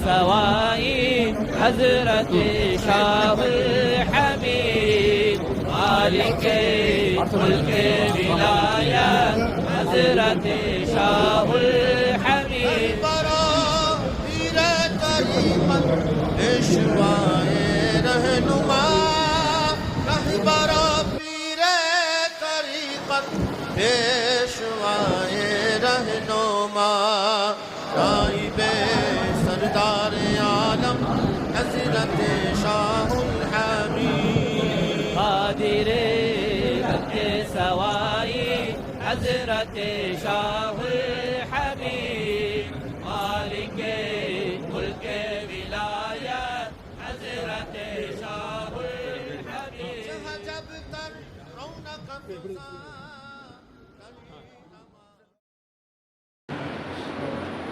سوائي حضرت شاه الحميد مالك ملك ولایت حضرت شاه الحمید پیر طریقت پیشوائے رہنما رہبرا پیر طریقت پیشوائے رہنما نائب سردار عالم حضرت شاہ الحمید قادر حق سوائی حضرت شاہ الحمید مالک ملک ولایت حضرت شاہ الحمید جب تک رونق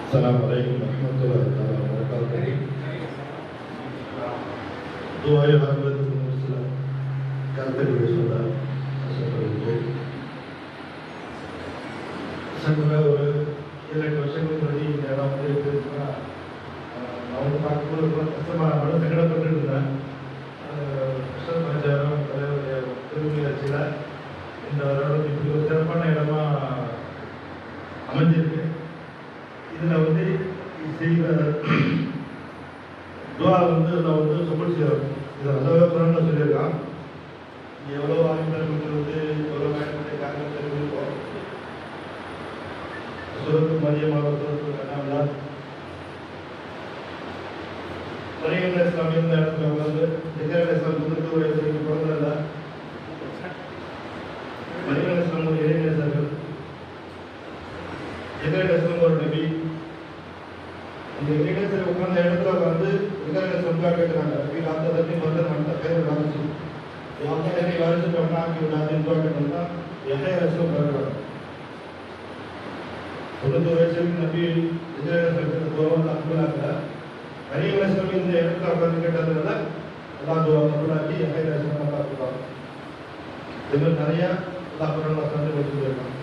السلام عليكم ورحمة الله وبركاته. دعاء حضرت المسلم करते हुए सदा संघ और ये क्वेश्चन को थोड़ी ज़्यादा होते हैं इसका नाउ पार्ट को ऐसा बड़ा संगठन कर रहे हैं सब मजारा करे திருமண சில இந்த வருடம் இப்படி ஒரு சிறப்பான இடமா அமைஞ்சிருக்கு. இதில் வந்து செய்கிற துவா வந்து நான் வந்து சப்போர்ட் செய்கிறோம். இதை நல்லாவே குரான்ல சொல்லியிருக்கான். எவ்வளோ ஆயுதங்கள் வந்து எவ்வளோ ஆயுதத்தை காரணம் தெரிவிப்போம். சுரத்து மதியமாக சுரத்து கண்ணாமலா மரியன் இஸ்லாம் இந்த இடத்துல வந்து ஜெகர் இஸ்லாம் 90 வயசு வரைக்கும் பிறந்ததில்ல. மரியன் இஸ்லாம் ஒரு இளைஞர்கள், ஜெகர் இஸ்லாம் ஒரு நபி. இந்த இளைஞர்கள் உட்கார்ந்த இடத்துல வந்து ஜெகர் இஸ்லாம் கேட்குறாங்க, வீடு அந்த தண்ணி வந்து நம்ம பேர் வாங்கிச்சு आपने नहीं वारिस पढ़ना कि उड़ा दिन तो करना यह है ऐसा कर रहा तो वैसे भी नबी इधर से दुआ अब्दुल अल्लाह हरी वैसे भी இந்த இடத்துல உட்கார்ந்து கேட்டதுனால அல்லாஹ் துஆ கபூல் ஆகி यह है ऐसा का दुआ இது நிறைய அல்லாஹ் குர்ஆன்ல சொல்லி வச்சிருக்காங்க.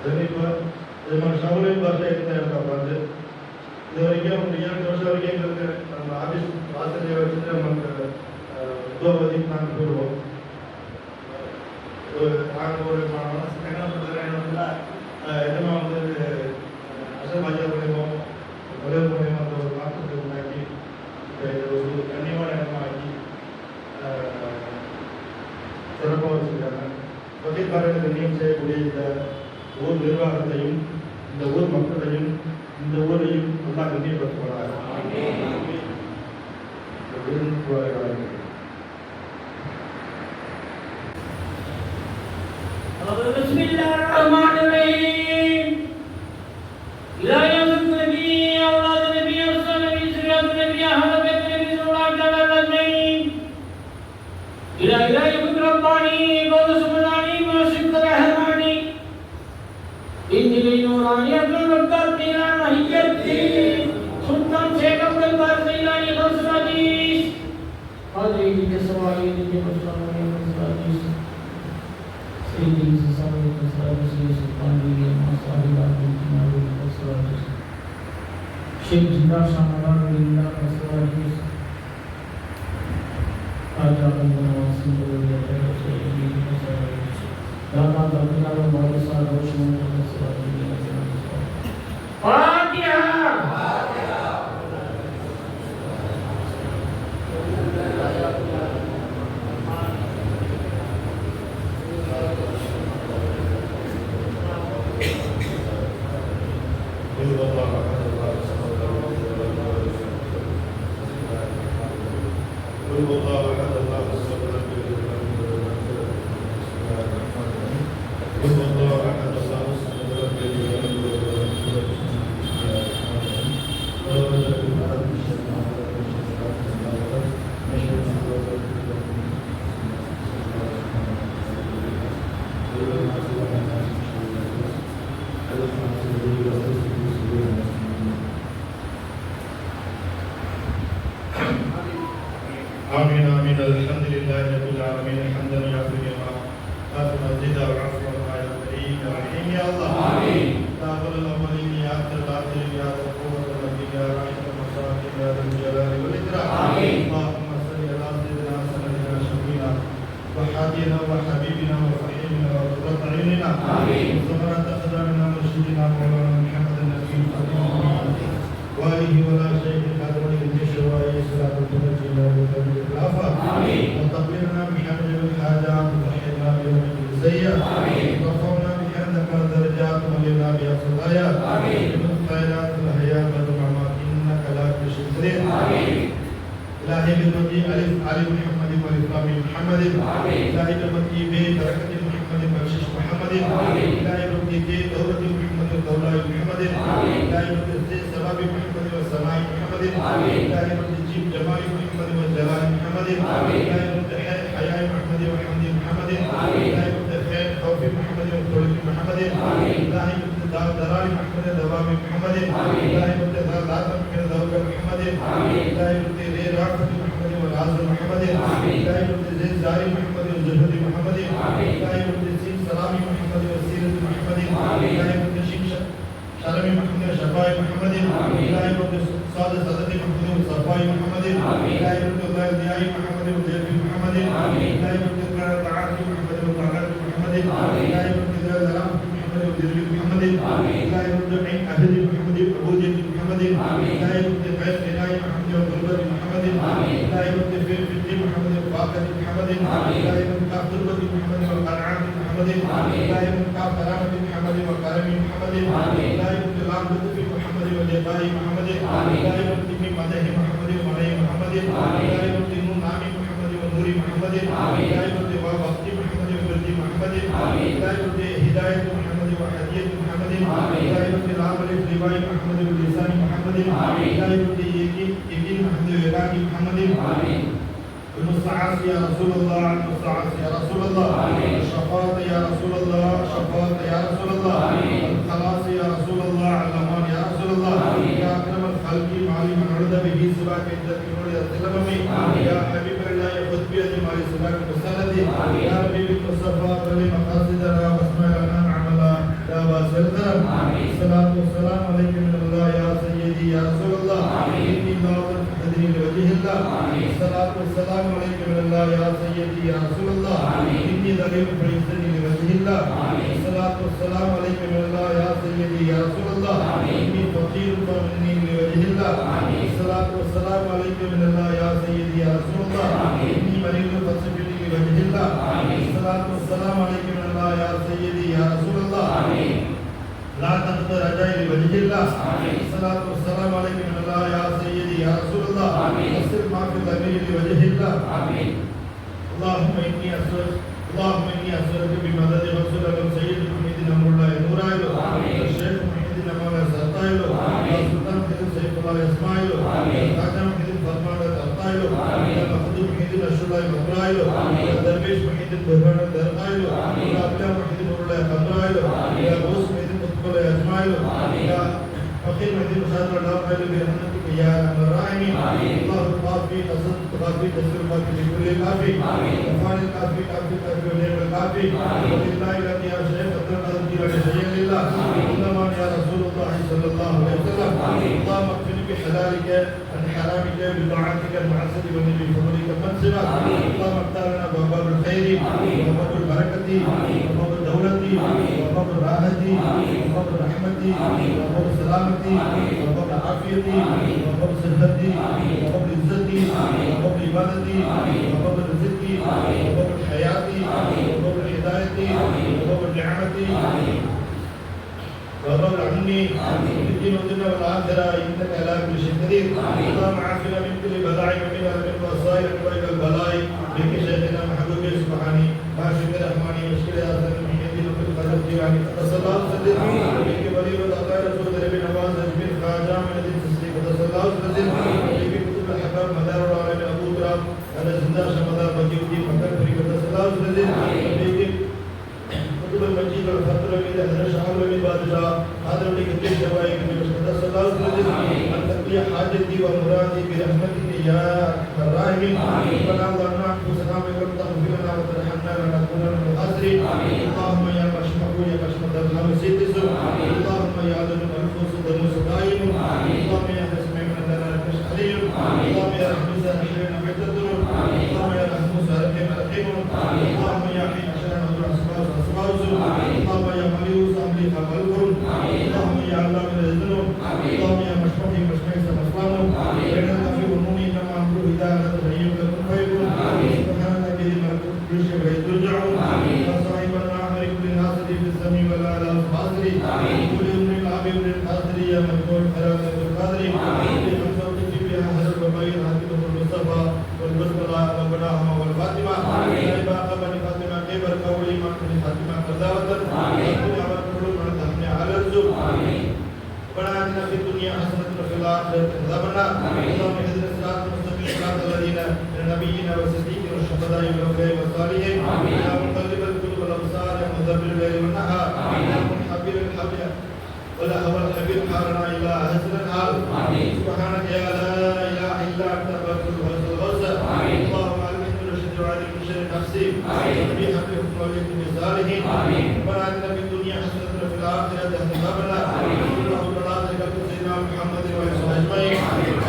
அதேபோல ஜமான் ஷாவுலின் பாஷா இந்த இடத்துல உட்கார்ந்து இது வரைக்கும் 2 வருஷம் வரைக்கும் நம்ம ஆபீஸ் வாசல்ல வச்சிட்டு நமக்கு दो बजे काम करो आग और मानस कहना पड़ रहा है ना एकदम हम असल बाजार में वो बड़े बड़े मतलब बात तो ना कि जो करने वाले ना कि சிறப்பாக வச்சுருக்காங்க. பத்திரிகாரர்களுக்கு நியமனம் செய்யக்கூடிய இந்த ஊர் நிர்வாகத்தையும் இந்த ஊர் மக்களையும் இந்த ஊரையும் நல்லா கண்ணியப்படுத்துவாங்க. بسم الله الرحمن الرحيم. لا يملك النبي أولاد النبي أرسل النبي سريات النبي أهل بيت النبي صلى الله عليه وسلم. إلى إله بكر رباني قول سبحانه ما شكر رحماني إني لنوراني أبن الوقت تيرا نهيتي سلطان شيخ عبد البار سيلاني خلص حديث هذه كسوائي دي مسلماني خلص حديث سيدي سسامي كسرات سلطان بيجي ما صاحب الجمال والسرات شيخ جدا شامل لله كسرات آجا الله واسم الله سيدي كسرات داما داما وارثا روشن كسرات فاتحة Amin. ثمرة خزاننا مرشدنا مولانا محمد النبي وآله ولا شيخ خاتم الجيش وآله صلاة تنجينا وتنجي الخلافة وتقبلنا بحمد الحاجات وتحينا بيوم الزيات وترفعنا بحمدك درجات ولنا بأفضل الآيات من خيرات الحياة والممات إنك لا تشرك قدير إلهي بالمجيء ألف علي محمد والإكرام محمد إلهي بالمجيء بركة محمد وبشيش محمد إلهي بالمجيء دولة محمد ودولة محمد إلهي بالمجيء سباب محمد وسماء محمد إلهي بالمجيء جمال محمد وجلال محمد إلهي بالمجيء حياء محمد وحمد محمد إلهي بالمجيء خوف محمد وخلق محمد إلهي بالمجيء دلال محمد دوام محمد إلهي بالمجيء ذات محمد ذوق محمد إلهي بالمجيء رافة محمد والعز محمد إلهي بالمجيء زاري محمد وزهد محمد إلهي بالمجيء سلام محمد وسيرة محمد إلهي بالمجيء شرم محمد وشفاء محمد إلهي بالمجيء صادق صدق محمد وصفاء محمد إلهي بالمجيء ضياء محمد وضياء محمد إلهي بالمجيء طاعة محمد وطاعة محمد إلهي بالمجيء ذرام محمد وذرية محمد إلهي بالمجيء أهل محمد وعبودية محمد إلهي بالمجيء غير إلهي محمد وقربة محمد إلهي بالمجيء في محمد وفاقة محمد إلهي بالمجيء قربة محمد والقناعة محمد إلهي بالمجيء كرامة محمد وكرم محمد إلهي بالمجيء لطف محمد وجزاء محمد إلهي بالمجيء مدح محمد ومنع محمد إلهي بالمجيء نعم محمد ونور محمد إلهي بالمجيء وقت محمد وبرد محمد إلهي بالمجيء هداية محمد وهدية محمد إلهي بالمجيء العمل في لواء محمد ولسان محمد إلهي بالمجيء يقين محمد ويقاك محمد المستعاص يا رسول الله المستعاص يا رسول الله الشفاعة يا رسول الله الشفاعة يا رسول الله الخلاص يا رسول الله الأمان يا رسول الله يا أكرم الخلق معلم من عرض به سباك عدة نور يتلممي يا حبيب الله يخذ بيدي مالي سباك مسندي يا حبيب المصطفى فلي مقاصدنا واسمع لنا عملا يا واسع الكرم الصلاة والسلام عليك من الله يا سيدي يا رسول الله إني ناظر فهدني لوجه الله الصلاة والسلام عليك من الله يا سيدي يا رسول الله إني ذليل فعزني لوجه الله الصلاة والسلام عليك من الله يا سيدي يا رسول الله إني فقير فمني لوجه الله الصلاة والسلام عليك من الله يا سيدي يا رسول الله إني مريض فاصبرني لوجه الله الصلاة والسلام عليك من الله يا سيدي يا رسول الله لا تقدر رجائي لوجه الله الصلاة والسلام عليك من الله يا سيدي يا رسول الله أسر ما في ضميري لوجه الله اللهم إني أسألك بمدد رسول الله سيد محمد أمر الله نور عيله الشيخ محمد أمر سلطانه السلطان محمد سيف الله إسماعيله الخاتم محمد فاطمة ترطايله المخدوم محمد الشرطة مطرائله الدربيش محمد برهان درقايله الأبيع محمد نور الله قدرائله يا غوث محمد قطب أجمعيله يا فقير محمد مشاهد الله قائله برحمتك يا أرحم الراحمين الله القافي قصد القافي تسر القافي لكل القافي وفان القافي قافي قافي ونعم القافي ولله لك يا شيخ أترك الدين شيئا لله إنما يا رسول الله صلى الله عليه وسلم اللهم اكفني بحلالك عن حرامك بطاعتك المعسل والنبي بفضلك منصبك اللهم افتح لنا باب الخير وباب البركة وباب الدولة وباب الراحة وباب الرحمة وباب السلامة وباب العافية وباب الصحة وباب العزة وباب العبادة وباب الرزق وباب الحياة وباب الهداية وباب النعمة وباب العلم الدين والدنيا والآخرة إنك على كل شيء قدير اللهم عافنا من كل بلاء ومن وسائر أنواع البلاء بك شيخنا محبوب سبحانه باشر الرحمن مشكلة آسان من الدين وكل قدر جيراني صلى الله عليه وسلم بك ولي والأطاير رسول نبي نواز أجمل خاجة من الدين تسليم صلى الله عليه وسلم بك كتب الحباب مدار العالم أبو تراب على زنداش مدار مجيب الدين مكان فريق صلى الله عليه وسلم بك كتب المجيد والفتر من أهل شعر من بادشاہ هذا الذي كتب جوائي من صلى الله عليه وسلم أن تقضي حاجتي ومرادي برحمتك يا الراحمين ربنا ظلمنا أنفسنا وإن لم تغفر لنا وترحمنا لنكونن من الخاسرين اللهم يا مشفع يا مشفع الهم سيدس اللهم يا عدل الأنفس دنوس دائم اللهم يا حسمي من لنا نكش عليم اللهم يا رحمس أحيان حجتنا اللهم يا رحمس أرحم أرحم اللهم يا حين أشرنا نور أسماء اللهم يا مليوس وليمن العبيد القادري يا مجموع الحياة القادري لخمسة وتجيب بها هذا الرباعي الحكيم المصطفى والمرتضى ربناهما والفاطمة نائبا قبل فاطمة كبر قولي ما كن فاطمة قداوة وكل عمل كل من تحمي على الزور ربنا آتنا في الدنيا حسنة وفي الآخرة حسنة اللهم اهدنا الصراط المستقيم صراط الذين من نبينا والصديقين والشهداء والأولياء والصالحين يا مقلب القلوب والأبصار يا مدبر الليل والنهار يا محبب الحبل ولا هو الحبيب حارنا إلى حسن الحال سبحانك يا لا إله إلا أنت غفور الغوث اللهم علمنا من رشد وعلم من شر نفسي وفي حق حكم وليك من الصالحين ربنا آتنا في الدنيا حسنة وفي الآخرة حسنة وقنا سيدنا محمد وعلى أجمعين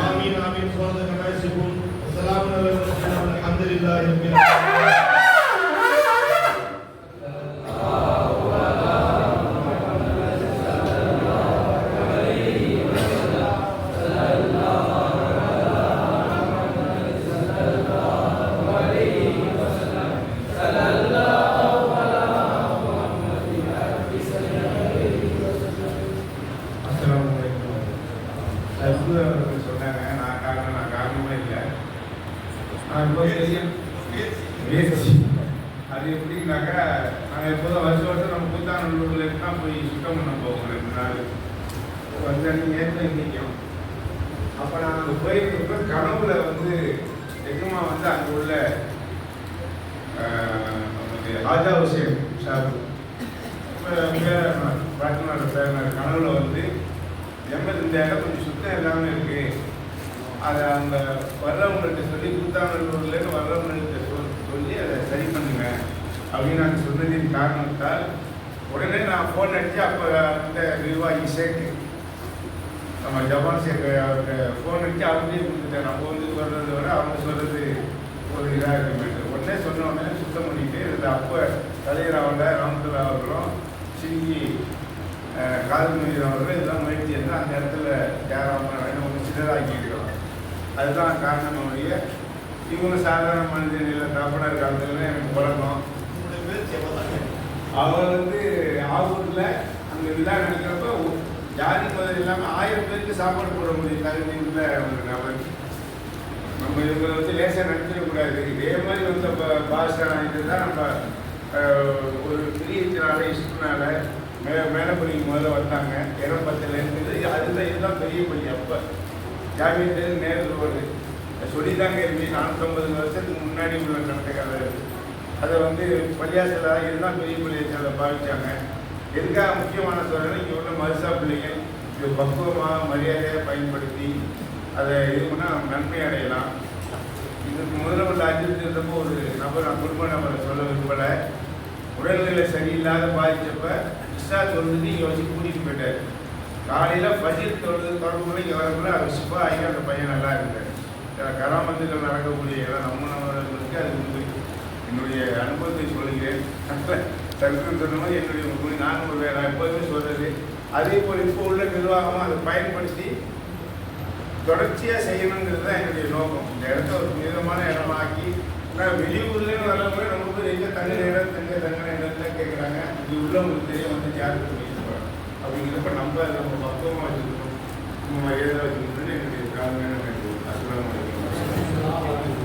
آمين آمين سبحانك ما يصفون وسلام على المرسلين والحمد لله رب العالمين. சொன்னாங்க நான் காரணமே இல்லை. நான் முயற்சி அது எப்படின்னாக்கா நாங்கள் எப்போதும் வருஷம் நம்ம புத்தாநல்லூரில் தான் போய் சுத்தம் பண்ண போவோம் 2 நாள் வந்து நேரத்தில் நிற்கும். அப்போ நான் அங்கே போயிருக்கப்ப கனவுல வந்து எங்கம்மா வந்து அங்கே உள்ள ராஜா ஹுசேன் ஷாப் பாட்டினோட பேர் கனவுல வந்து இந்த இடம் கொஞ்சம் சுத்தம் எல்லாமே இருக்கு, அதை அந்த வர்றவங்கள்ட்ட சொல்லி புத்தாநல்லூர்லேருந்து வர்றவங்கள்ட்ட சொல்லி அதை சரி பண்ணுங்க அப்படின்னு நான் சொன்னதின் காரணத்தால் உடனே நான் ஃபோன் அடித்து அப்போ அந்த நிர்வாகி சேக்கு நம்ம ஜபான் சேக்கு அவர்கிட்ட ஃபோன் அடித்து அவங்களே கொடுத்துட்டேன். நம்ம வந்து சொல்கிறது வர அவங்க சொல்கிறது ஒரு இதாக இருக்க உடனே சொன்ன உடனே சுத்தம் பண்ணிட்டு இருந்த அப்போ தலைவராவில் ராமதுல்லா அவர்களும் சிங்கி காதல் அவர்கள் இதெல்லாம் முயற்சி இருந்தால் அந்த இடத்துல யாராவது நம்ம சிலராக்கி இருக்கிறோம். அதுதான் காரணம். அவருடைய இவங்க சாதாரண மனிதன் இல்லை தகப்பனர் காலத்துல எனக்கு பழக்கம். அவர் வந்து ஆவூரில் அந்த விழா நடக்கிறப்ப ஜாதி முதல் இல்லாமல் 1000 பேருக்கு சாப்பாடு போட முடியும் தகுதி உள்ள ஒரு நபர். நம்ம இவங்களை வந்து லேசாக நடத்திடக்கூடாது. இதே மாதிரி வந்து பாஷா இதுதான் நம்ம ஒரு பிரியத்தினால இஷ்டத்தினால மேலப்பள்ளி முதல்ல வந்தாங்க. இடம் 10 அதுதான் இதுதான் பெரிய பள்ளி. அப்போ ஜாமீன் நேரில் வருது சொல்லித்தாங்க இருக்கு 450 வருஷத்துக்கு முன்னாடி உள்ள நடந்த கதை. அதை வந்து பள்ளியாசலாக இதுதான் பெரிய பள்ளியாசலை பாவிச்சாங்க. எதுக்காக முக்கியமான சொல்கிறேன்னா இங்கே உள்ள மதுசா பிள்ளைகள் இது பக்குவமாக மரியாதையாக பயன்படுத்தி அதை இது பண்ணால் நன்மை அடையலாம். இதுக்கு முதல்ல உள்ள அஜித்திருந்தப்போ ஒரு நபர் குடும்ப நபரை சொல்ல விரும்பலை. உடல்நிலை சரியில்லாத பாதித்தப்ப இஷா சொல்லுறது இங்கே வச்சு கூட்டிகிட்டு போயிட்டார். காலையில் பஜித் தொடர்புகளை இங்கே வரக்குள்ள அது சிப்பா ஆகி அந்த பையன் நல்லா இருந்தார். கராமத்துக்கள் நடக்கக்கூடிய இடம் நம்மளுக்கு அது உண்டு. என்னுடைய அனுபவத்தை சொல்கிறேன். தற்கொலை சொன்ன மாதிரி என்னுடைய நான் ஒரு நான் எப்போதுமே சொல்கிறது. அதே போல் இப்போ உள்ள நிர்வாகமும் அதை பயன்படுத்தி தொடர்ச்சியாக செய்யணுங்கிறது தான் என்னுடைய நோக்கம். இந்த இடத்த ஒரு புனிதமான இடமாக்கி வெளியூர்லேன்னு வரவங்க நம்ம போய் எங்கே தங்க இடம் தங்க இடம் தான் கேட்குறாங்க. இது உள்ளவங்களுக்கு தெரிய வந்து யாருக்கு சொல்லிட்டு போகிறோம் அப்படிங்கிறப்ப நம்ம அதை நம்ம பக்குவமாக வச்சுக்கணும், நம்ம மரியாதை வச்சுக்கணும்னு என்னுடைய தாழ்மையான வேண்டுகோள். அஸ்ஸலாமு அலைக்கும். சீராக வந்து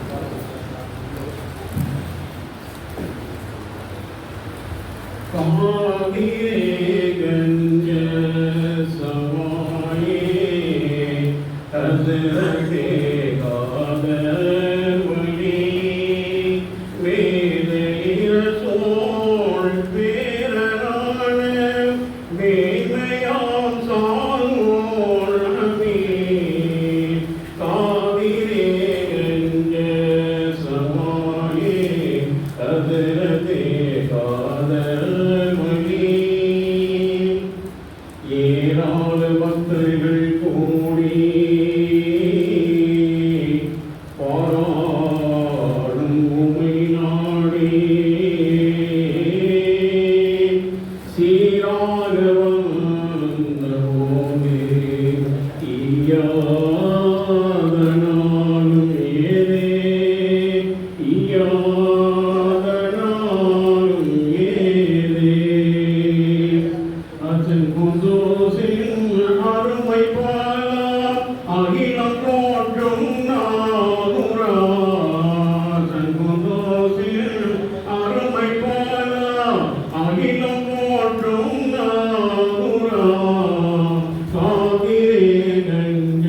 செங்குந்தோசின் அருமை பாலாம் அகிலம் போற்றும் நாதுரா செங்குந்தோசின் அருமை பாலாம் அகிலம் போற்றும் நாதுரா சாதிரே கஞ்ச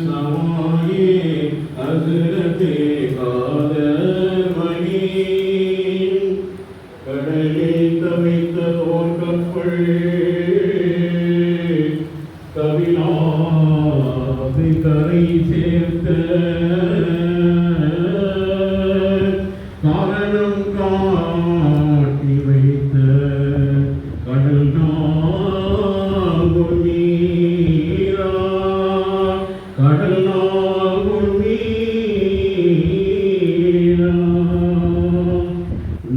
சமாயே அதிரதே காதல் மணி கடலில் தவித்த தோற்கப்பள் கவிழாதை கரை சேர்த்த காரணம் காட்டி வைத்த கடல் நாகுள் மீரா கடல் நாகுள் மீரா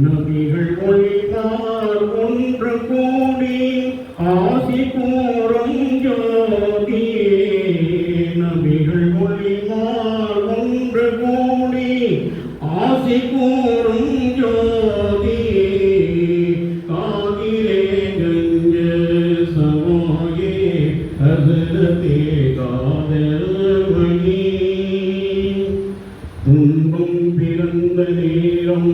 நபிகள் ஒளித்தார் ஒன்று கூடி ஆசி கூறும் ஜோதியே நபிகள் ஒளித்தார் ஒன்று கூடி ஆசி கூறும் ஜோதியே காதிலே கஞ்ச சமாயே ஹசரதே காதல் மணி துன்பம் பிறந்த நேரம்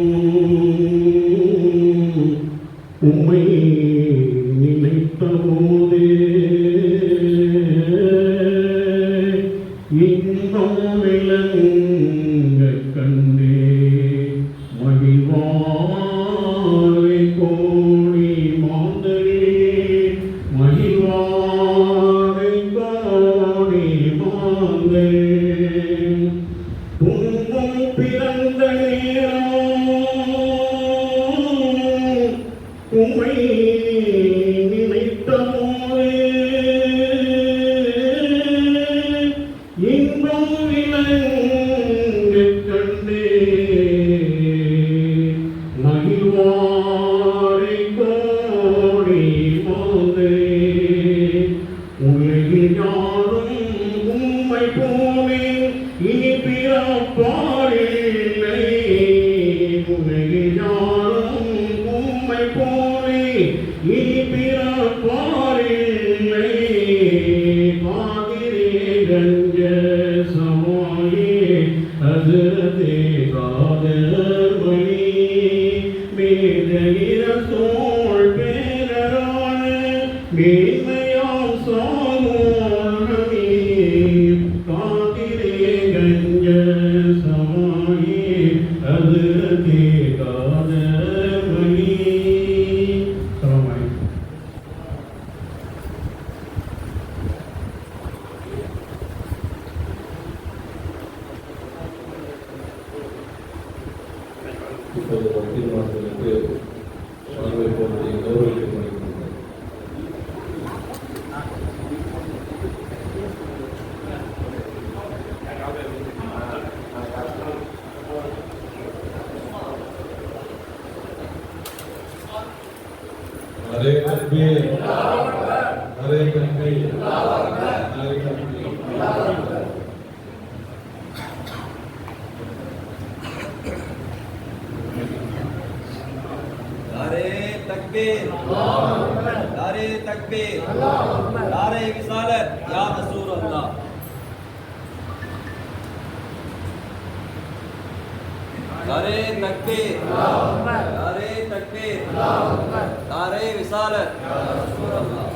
உம்மை நினைத்த போதே இன்பம் விளங்க கண்டே மகிழ்வாரை கோடி மாந்தரே மகிழ்வாரை கோடி மாந்தரே துன்பம் பிறந்த நேரம் உம்மை நினைத்த போதே இன்பம் விளங்க கண்டே மகிழ்வாரை கோடி மாந்தரே உலகில் யாரும் உம்மை போலே இனி பிறப்பாரில்லை உலகில் யாரும் உம்மை போலே இனி பிறப்பாரில்லை காதிரே கஞ்ச சமாயே ஹசரதே காதல் மணி மேதகிர சோழ் பேரரான மேன்மையாம் சாமோனமே காதிரே கஞ்ச சமாயே ஹசரதே காதல் மணி சமாய் இப்போது பக்தீர் மாதங்களுக்கு சால்வை போவதை கௌரவிக்கும் அளிக்கின்றனர். हरे तकबीर हरे तकबीर हरे तकबीर नारे तकबीर नारे तकबीर नारे विसालत या रसूल अल्लाह नारे तकबीर नारे तकबीर नारे विसालत या रसूल अल्लाह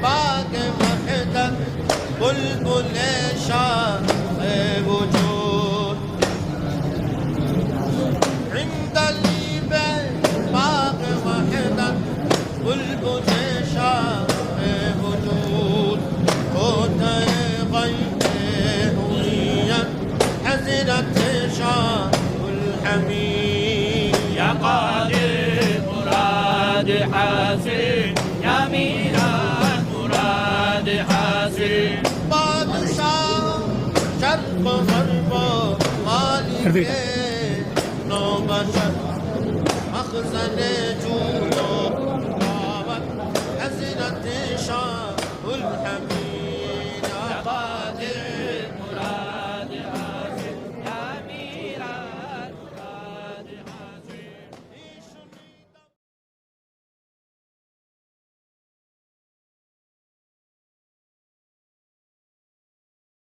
باق وحدك بلبل شاء وجود عند البيت باق وحدك بلبل شاء وجود قوت غير هوية حزنت شاء الحميد يا قادر مراد حسين يا ميلاد مراد حسين بادشاہ شرق غرب مالک نو بشر مخزن جود و قوت حزنت شاہ الحمید